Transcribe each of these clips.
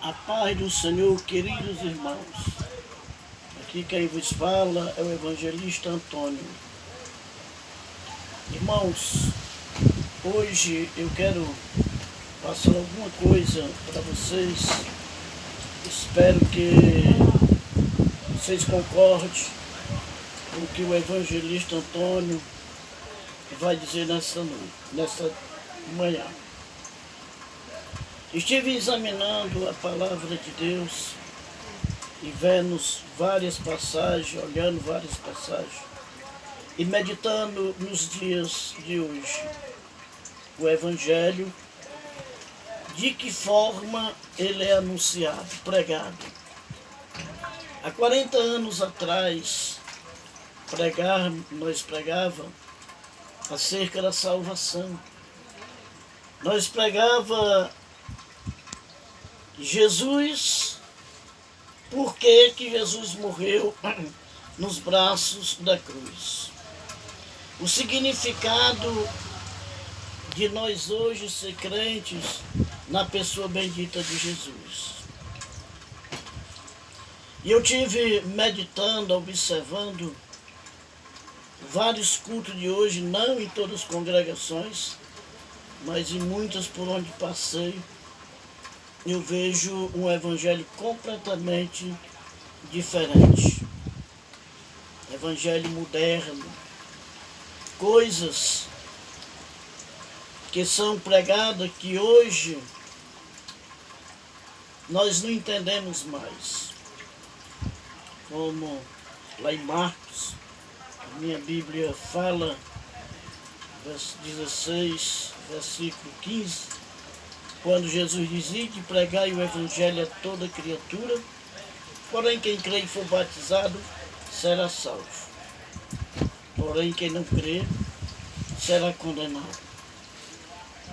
A paz do Senhor, queridos irmãos. Aqui quem vos fala é o evangelista Antônio. Irmãos, hoje eu quero passar alguma coisa para vocês. Espero que vocês concordem com o que o evangelista Antônio vai dizer nessa manhã. Estive examinando a palavra de Deus e vendo várias passagens, olhando várias passagens e meditando nos dias de hoje o Evangelho, de que forma ele é anunciado, pregado. Há 40 anos atrás, nós pregávamos acerca da salvação. Nós pregava Jesus, por que Jesus morreu nos braços da cruz. O significado de nós hoje ser crentes na pessoa bendita de Jesus. E eu tive meditando, observando vários cultos de hoje, não em todas as congregações, mas em muitas por onde passei. Eu vejo um evangelho completamente diferente. Evangelho moderno. Coisas que são pregadas que hoje nós não entendemos mais. Como lá em Marcos, a minha Bíblia fala, verso 16, versículo 15, quando Jesus dizia de pregar o Evangelho a toda criatura, porém quem crê e for batizado será salvo. Porém quem não crê será condenado.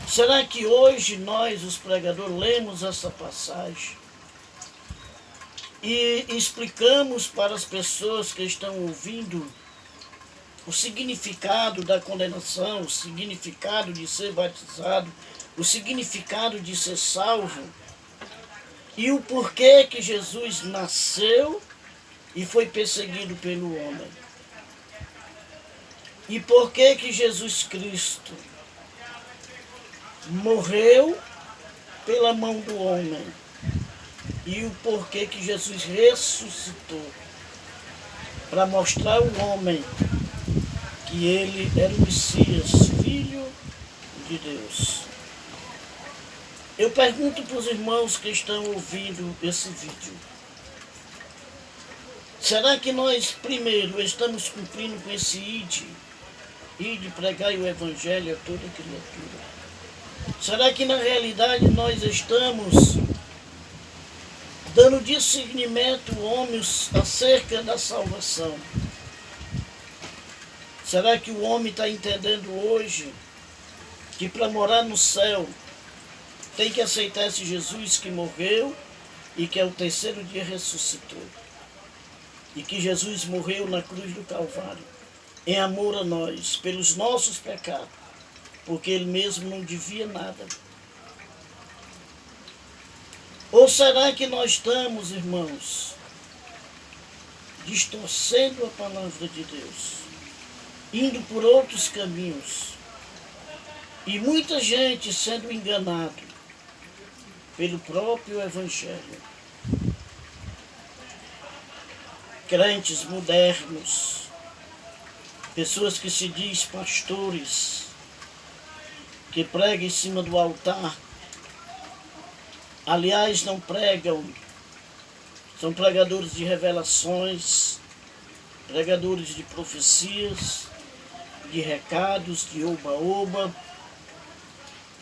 Será que hoje nós, os pregadores, lemos essa passagem e explicamos para as pessoas que estão ouvindo o significado da condenação, o significado de ser batizado, o significado de ser salvo e o porquê que Jesus nasceu e foi perseguido pelo homem? E porquê que Jesus Cristo morreu pela mão do homem? E o porquê que Jesus ressuscitou para mostrar ao homem que ele era o Messias, Filho de Deus. Eu pergunto para os irmãos que estão ouvindo esse vídeo: será que nós, primeiro, estamos cumprindo com esse ide pregar o Evangelho a toda criatura? Será que na realidade nós estamos dando discernimento aos homens acerca da salvação? Será que o homem está entendendo hoje que para morar no céu tem que aceitar esse Jesus que morreu e que ao terceiro dia ressuscitou? E que Jesus morreu na cruz do Calvário em amor a nós, pelos nossos pecados, porque ele mesmo não devia nada. Ou será que nós estamos, irmãos, distorcendo a palavra de Deus, indo por outros caminhos, e muita gente sendo enganado pelo próprio Evangelho? Crentes modernos, pessoas que se diz pastores, que pregam em cima do altar, aliás, não pregam, são pregadores de revelações, pregadores de profecias, de recados, de oba-oba,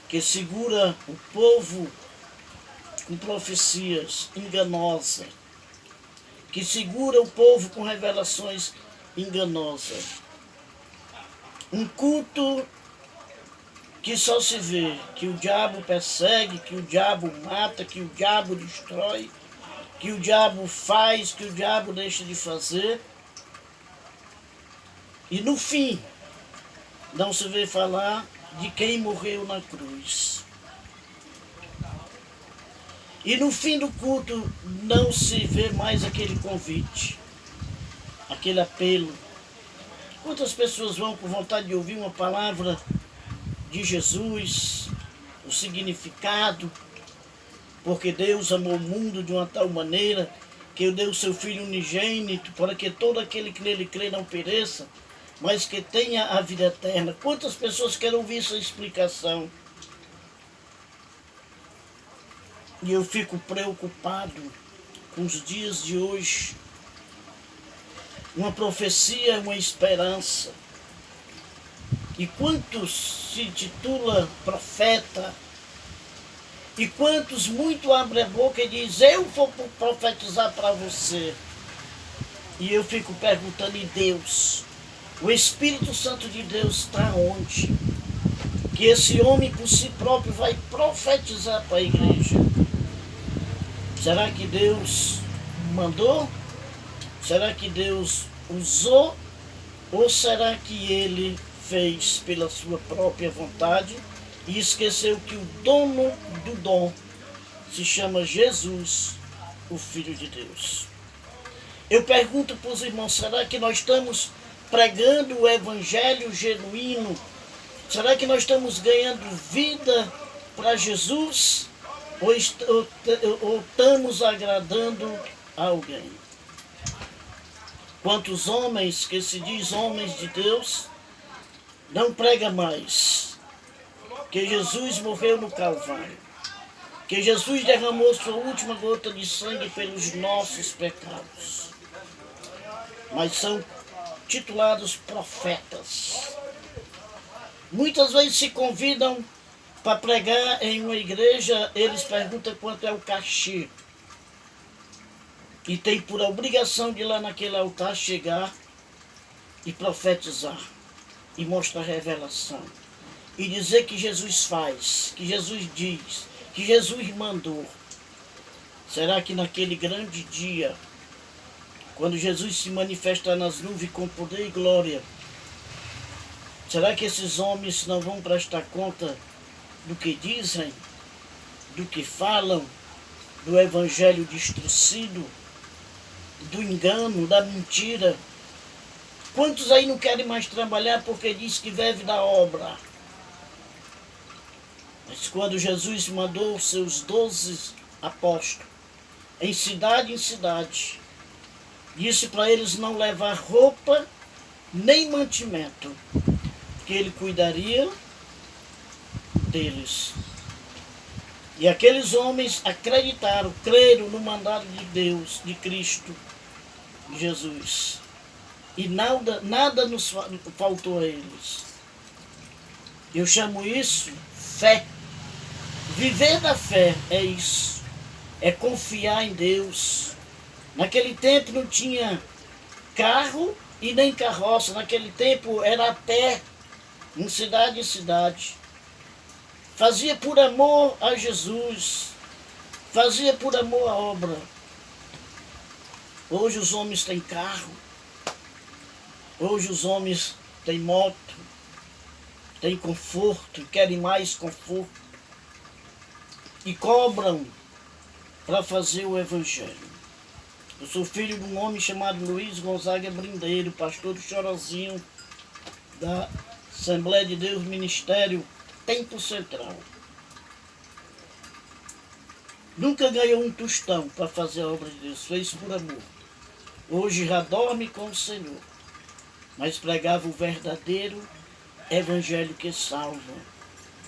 que segura o povo com profecias enganosas, que segura o povo com revelações enganosas. Um culto que só se vê que o diabo persegue, que o diabo mata, que o diabo destrói, que o diabo faz, que o diabo deixa de fazer. E no fim, não se vê falar de quem morreu na cruz. E no fim do culto não se vê mais aquele convite, aquele apelo. Quantas pessoas vão com vontade de ouvir uma palavra de Jesus, o significado, porque Deus amou o mundo de uma tal maneira que deu o seu Filho unigênito para que todo aquele que nele crê não pereça, mas que tenha a vida eterna. Quantas pessoas querem ouvir essa explicação? E eu fico preocupado com os dias de hoje. Uma profecia, uma esperança. E quantos se titula profeta? E quantos muito abrem a boca e dizem, eu vou profetizar para você. E eu fico perguntando, e Deus? O Espírito Santo de Deus está onde? Que esse homem por si próprio vai profetizar para a igreja. Será que Deus mandou? Será que Deus usou? Ou será que ele fez pela sua própria vontade e esqueceu que o dono do dom se chama Jesus, o Filho de Deus? Eu pergunto para os irmãos, será que nós estamos pregando o evangelho genuíno? Será que nós estamos ganhando vida para Jesus? Ou estamos agradando a alguém? Quantos homens que se diz homens de Deus não pregam mais que Jesus morreu no Calvário, que Jesus derramou sua última gota de sangue pelos nossos pecados, mas são titulados profetas. Muitas vezes se convidam para pregar em uma igreja, eles perguntam quanto é o cachê. E tem por obrigação de ir lá naquele altar chegar e profetizar. E mostrar a revelação. E dizer que Jesus faz, que Jesus diz, que Jesus mandou. Será que naquele grande dia, quando Jesus se manifestar nas nuvens com poder e glória, será que esses homens não vão prestar conta do que dizem, do que falam, do evangelho distorcido, do engano, da mentira? Quantos aí não querem mais trabalhar porque diz que vive da obra? Mas quando Jesus mandou os seus 12 apóstolos, em cidade, disse para eles não levar roupa nem mantimento, que ele cuidaria deles. E aqueles homens acreditaram, creram no mandado de Deus, de Cristo, de Jesus. E nada nos faltou a eles. Eu chamo isso fé. Viver da fé é isso. É confiar em Deus. Naquele tempo não tinha carro e nem carroça. Naquele tempo era a pé, em cidade em cidade. Fazia por amor a Jesus. Fazia por amor à obra. Hoje os homens têm carro. Hoje os homens têm moto. Têm conforto. Querem mais conforto. E cobram para fazer o evangelho. Eu sou filho de um homem chamado Luiz Gonzaga Brindeiro, pastor do Chorozinho, da Assembleia de Deus Ministério Tempo Central. Nunca ganhou um tostão para fazer a obra de Deus, fez por amor. Hoje já dorme com o Senhor, mas pregava o verdadeiro evangelho que salva,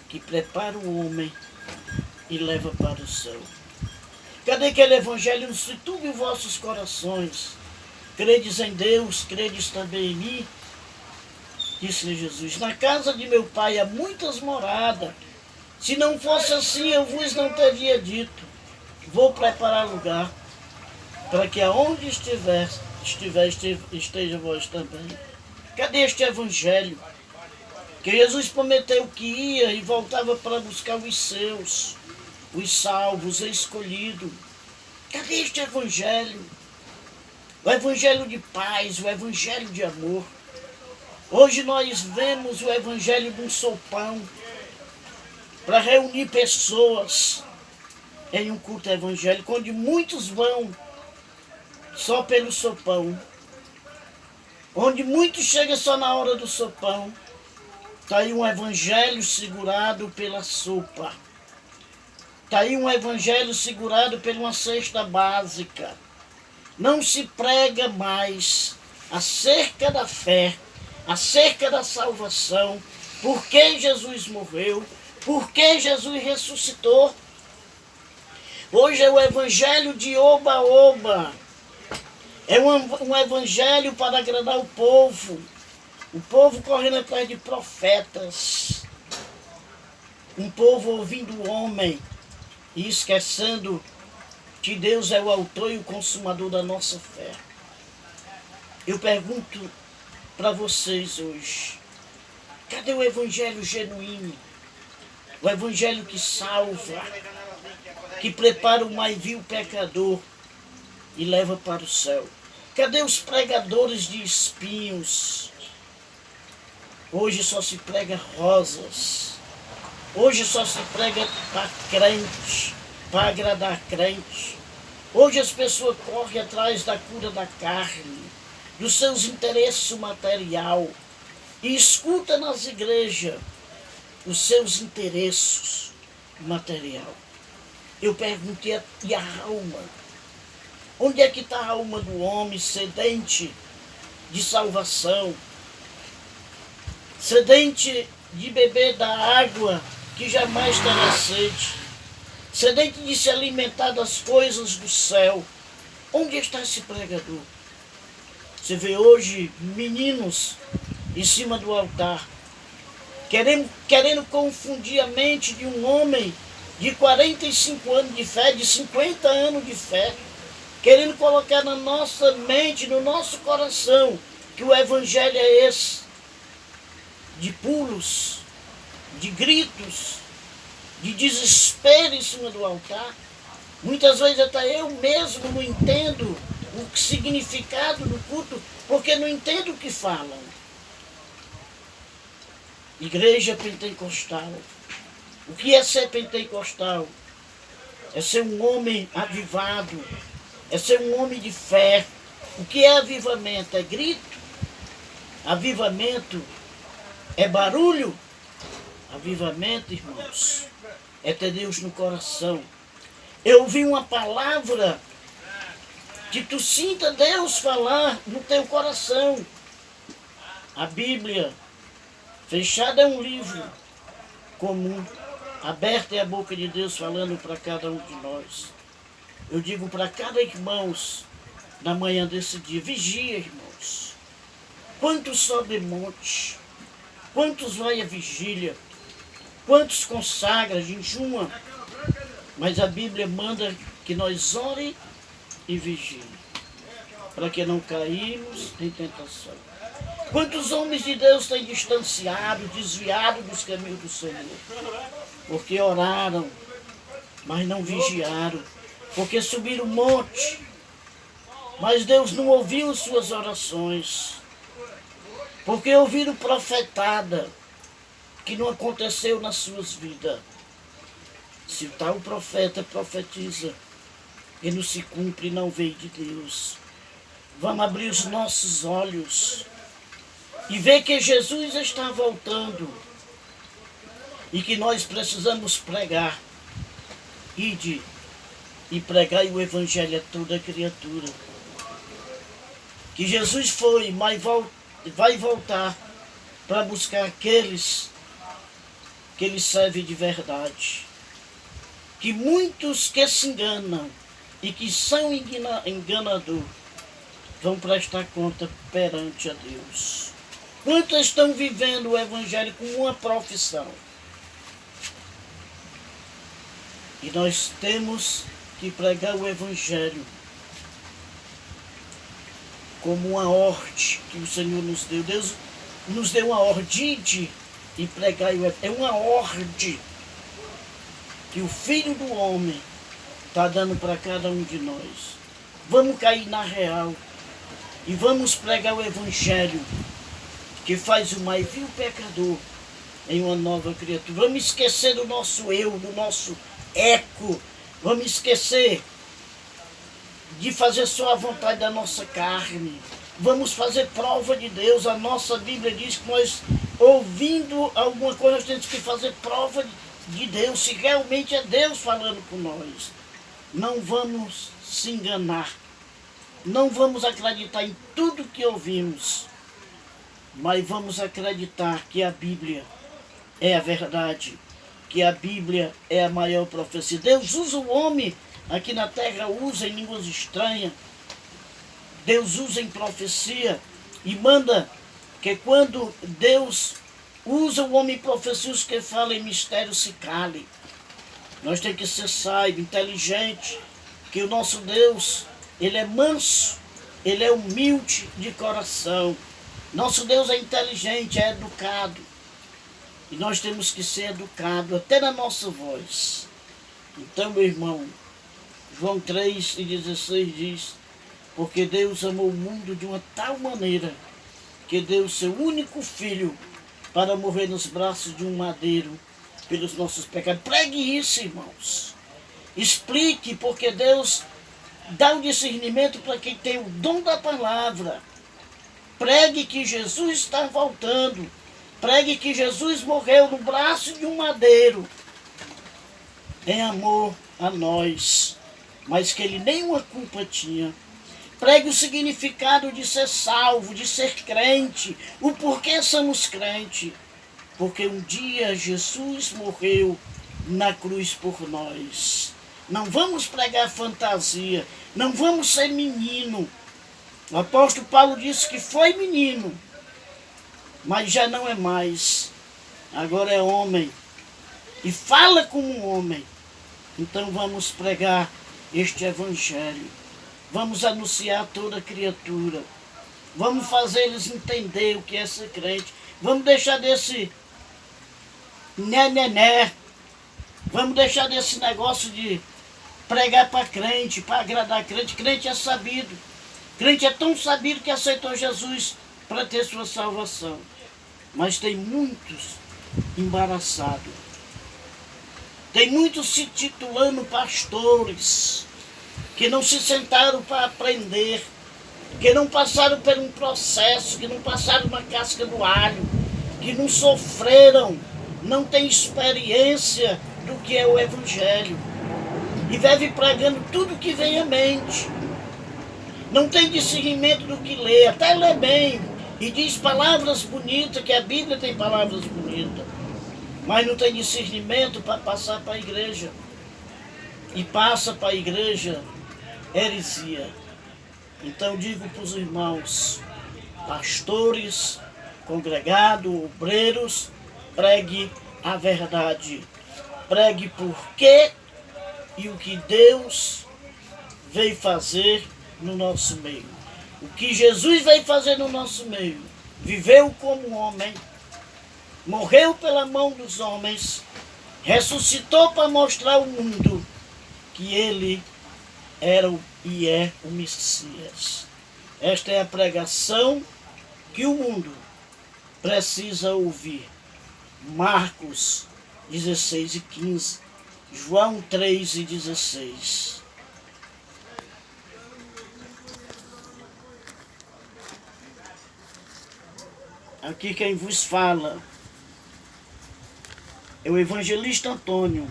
que prepara o homem e leva para o céu. Cadê aquele evangelho? Se tudo em vossos corações credes em Deus, credes também em mim, disse Jesus, na casa de meu pai há muitas moradas. Se não fosse assim, eu vos não teria dito. Vou preparar lugar para que aonde esteja vós também. Cadê este evangelho? Que Jesus prometeu que ia e voltava para buscar os seus, os salvos, os escolhidos. Cadê este evangelho? O evangelho de paz, o evangelho de amor. Hoje nós vemos o evangelho de um sopão para reunir pessoas em um culto evangélico, onde muitos vão só pelo sopão, onde muitos chegam só na hora do sopão. Está aí um evangelho segurado pela sopa. Está aí um evangelho segurado por uma cesta básica. Não se prega mais acerca da fé, acerca da salvação, por que Jesus morreu, por que Jesus ressuscitou. Hoje é o evangelho de oba-oba. É um evangelho para agradar o povo correndo atrás de profetas. Um povo ouvindo o homem e esquecendo que Deus é o autor e o consumador da nossa fé. Eu pergunto para vocês hoje, cadê o evangelho genuíno? O evangelho que salva, que prepara o mais vil pecador e leva para o céu. Cadê os pregadores de espinhos? Hoje só se prega rosas. Hoje só se prega para crente, para agradar crente. Hoje as pessoas correm atrás da cura da carne, dos seus interesses material, e escuta nas igrejas os seus interesses material. Eu perguntei, e a alma? Onde é que está a alma do homem sedente de salvação, sedente de beber da água que jamais terá sede, sedente de se alimentar das coisas do céu? Onde está esse pregador? Você vê hoje meninos em cima do altar, querendo confundir a mente de um homem de 45 anos de fé, de 50 anos de fé, querendo colocar na nossa mente, no nosso coração, que o evangelho é esse, de pulos, de gritos, de desespero em cima do altar. Muitas vezes até eu mesmo não entendo o significado do culto, porque não entendo o que falam. Igreja pentecostal. O que é ser pentecostal? É ser um homem avivado, é ser um homem de fé. O que é avivamento? É grito? Avivamento é barulho? Avivamento, irmãos, é ter Deus no coração. Eu ouvi uma palavra que tu sinta Deus falar no teu coração. A Bíblia fechada é um livro comum, aberta é a boca de Deus falando para cada um de nós. Eu digo para cada irmão na manhã desse dia, vigia, irmãos. Quantos sobe monte? Quantos vai à vigília? Quantos consagra, jejuma? Mas a Bíblia manda que nós ore e vigie, para que não caímos em tentação. Quantos homens de Deus têm distanciado, desviado dos caminhos do Senhor? Porque oraram, mas não vigiaram. Porque subiram o monte, mas Deus não ouviu suas orações. Porque ouviram profetada, que não aconteceu nas suas vidas. Se tal profeta profetiza e não se cumpre, não veio de Deus. Vamos abrir os nossos olhos e ver que Jesus está voltando e que nós precisamos pregar. Ide e pregai o evangelho a toda criatura. Que Jesus foi, mas vai voltar para buscar aqueles que Ele serve de verdade. Que muitos que se enganam e que são enganadores vão prestar conta perante a Deus. Quantos estão vivendo o evangelho como uma profissão? E nós temos que pregar o evangelho como uma ordem que o Senhor nos deu. Deus nos deu uma ordem e pregar o evangelho. É uma ordem que o Filho do Homem está dando para cada um de nós. Vamos cair na real e vamos pregar o evangelho que faz o mais vil pecador em uma nova criatura. Vamos esquecer do nosso eu, do nosso eco, Vamos esquecer de fazer só a vontade da nossa carne. Vamos fazer prova de Deus. A nossa Bíblia diz que nós, ouvindo alguma coisa, nós temos que fazer prova de Deus, se realmente é Deus falando com nós. Não vamos se enganar. Não vamos acreditar em tudo que ouvimos, mas vamos acreditar que a Bíblia é a verdade, que a Bíblia é a maior profecia. Deus usa o homem aqui na terra, usa em línguas estranhas. Deus usa em profecia e manda que quando Deus usa o homem em profecia, os que falam em mistério se calem. Nós temos que ser sábio, inteligente, que o nosso Deus, Ele é manso, Ele é humilde de coração. Nosso Deus é inteligente, é educado. E nós temos que ser educados até na nossa voz. Então, meu irmão, João 3,16 diz: porque Deus amou o mundo de uma tal maneira que deu o seu único filho para morrer nos braços de um madeiro pelos nossos pecados. Pregue isso, irmãos. Explique, porque Deus dá o discernimento para quem tem o dom da palavra. Pregue que Jesus está voltando. Pregue que Jesus morreu no braço de um madeiro em amor a nós, mas que ele nenhuma culpa tinha. Pregue o significado de ser salvo, de ser crente, o porquê somos crentes. Porque um dia Jesus morreu na cruz por nós. Não vamos pregar fantasia, não vamos ser menino. O apóstolo Paulo disse que foi menino, mas já não é mais. Agora é homem e fala como um homem. Então vamos pregar este evangelho. Vamos anunciar a toda criatura. Vamos fazer eles entender o que é ser crente. Vamos deixar desse né. Vamos deixar desse negócio de pregar para crente, para agradar crente. Crente é sabido. Crente é tão sabido que aceitou Jesus para ter sua salvação. Mas tem muitos embaraçados. Tem muitos se titulando pastores, que não se sentaram para aprender, que não passaram por um processo, que não passaram na casca do alho, que não sofreram, não têm experiência do que é o Evangelho. E vive pregando tudo que vem à mente. Não tem discernimento do que lê, até lê bem, e diz palavras bonitas, que a Bíblia tem palavras bonitas, mas não tem discernimento para passar para a igreja. E passa para a igreja heresia. Então digo para os irmãos, pastores, congregados, obreiros, pregue a verdade. Pregue por quê e o que Deus veio fazer no nosso meio. O que Jesus veio fazer no nosso meio. Viveu como homem, morreu pela mão dos homens, ressuscitou para mostrar ao mundo que ele era e é o Messias. Esta é a pregação que o mundo precisa ouvir. Marcos 16:15, João 3:16. Aqui quem vos fala é o evangelista Antônio,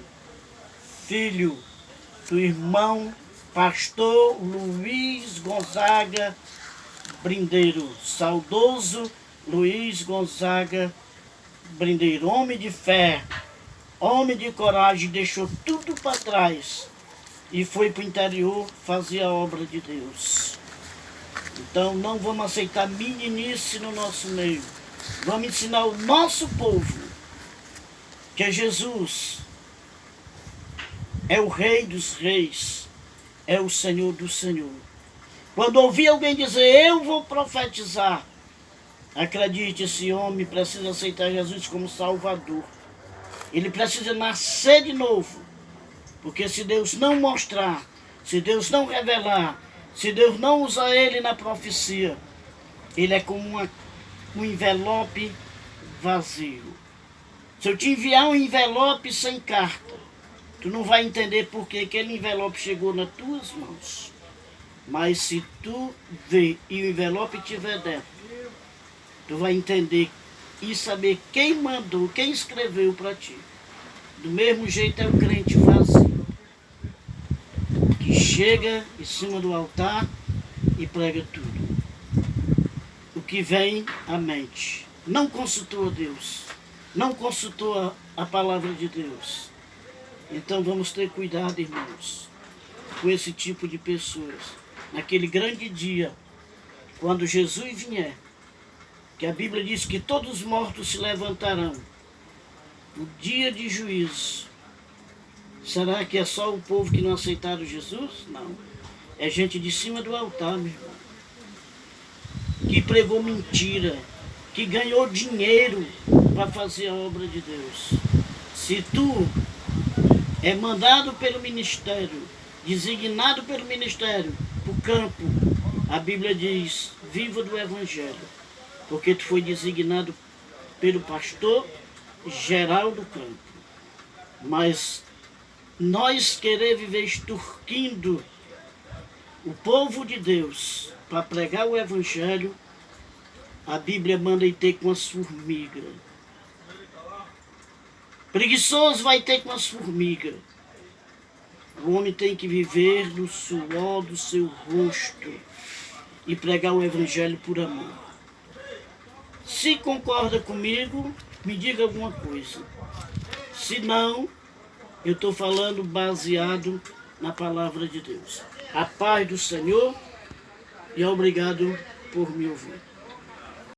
filho do irmão pastor Luiz Gonzaga Brindeiro, saudoso Luiz Gonzaga Brindeiro, homem de fé, homem de coragem, deixou tudo para trás e foi para o interior fazer a obra de Deus. Então não vamos aceitar meninice no nosso meio. Vamos ensinar o nosso povo que Jesus é o Rei dos Reis, é o Senhor do Senhor. Quando ouvir alguém dizer, eu vou profetizar, acredite, esse homem precisa aceitar Jesus como Salvador. Ele precisa nascer de novo. Porque se Deus não mostrar, se Deus não revelar, se Deus não usar ele na profecia, ele é como um envelope vazio. Se eu te enviar um envelope sem carta, Tu não vai entender por que aquele envelope chegou nas tuas mãos. Mas se tu ver e o envelope estiver dentro, tu vai entender e saber quem mandou, quem escreveu para ti. Do mesmo jeito é o crente vazio, que chega em cima do altar e prega tudo. O que vem à mente. Não consultou a Deus. Não consultou a palavra de Deus. Então vamos ter cuidado, irmãos, com esse tipo de pessoas. Naquele grande dia, quando Jesus vier, que a Bíblia diz que todos os mortos se levantarão, no dia de juízo, será que é só o povo que não aceitaram Jesus? Não. É gente de cima do altar, meu irmão, que pregou mentira, que ganhou dinheiro para fazer a obra de Deus. Se tu é mandado pelo ministério, designado pelo ministério, para o campo, a Bíblia diz, viva do Evangelho, porque tu foi designado pelo pastor geral do campo. Mas nós querer viver extorquindo o povo de Deus para pregar o Evangelho, a Bíblia manda ir ter com as formigas. Preguiçoso vai ter com as formigas. O homem tem que viver do suor do seu rosto e pregar o Evangelho por amor. Se concorda comigo, me diga alguma coisa. Se não, eu estou falando baseado na palavra de Deus. A paz do Senhor e obrigado por me ouvir.